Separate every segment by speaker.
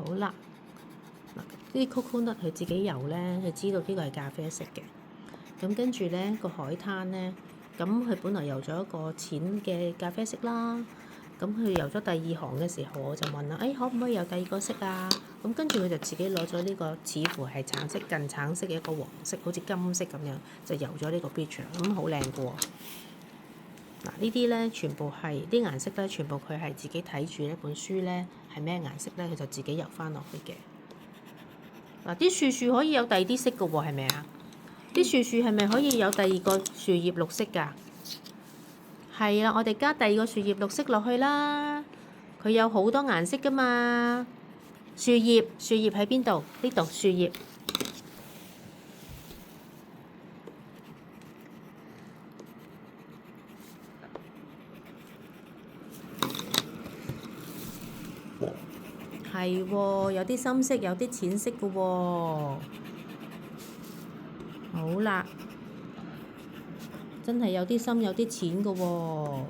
Speaker 1: 好啦，嗱，啲 coconut 佢自己游咧，佢知道呢個係咖啡色嘅。咁跟住咧個海灘咧，咁佢本來游咗一個淺嘅咖啡色啦。咁佢游咗第二行嘅時候，我就問啦：可唔可以有第二個色啊？咁跟住佢就自己攞咗呢個似乎係橙色、近橙色嘅一個黃色，好似金色咁樣，就游咗呢個 beach 啦。咁好靚嘅喎。嗱，呢啲咧全部係啲顏色咧，全部佢係自己睇住一本書咧，係咩顏色咧，佢就自己游翻落去嘅。嗱，啲樹可以有第二啲色嘅喎，係咪啊？啲樹係咪可以有第二個樹葉綠色㗎？係啦，我哋加第二個樹葉綠色落去啦。佢有好多顏色㗎嘛。樹葉喺邊度？呢度樹葉。係喎，有啲深色，有啲淺色嘅喎。好啦，真係有啲深，有啲淺嘅喎。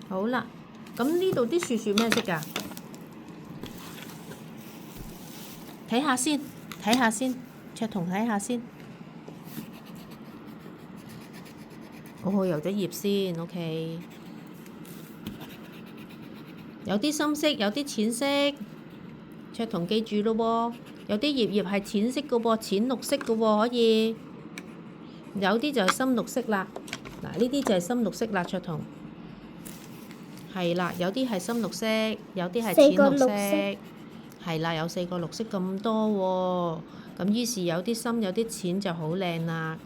Speaker 1: 好啦，咁呢度啲樹咩色㗎？睇下先，卓彤睇下先。游咗葉先 ，OK。有啲深色，有啲淺色。卓彤記住咯喎，有啲葉係淺色嘅喎，淺綠色嘅喎，可以。有啲就係深綠色啦。嗱，呢啲就係深綠色啦，卓彤。係啦，有啲係深綠色，有啲係淺綠色。係啦，有4個綠色咁多喎。咁於是有啲深，有啲淺就好靚啦。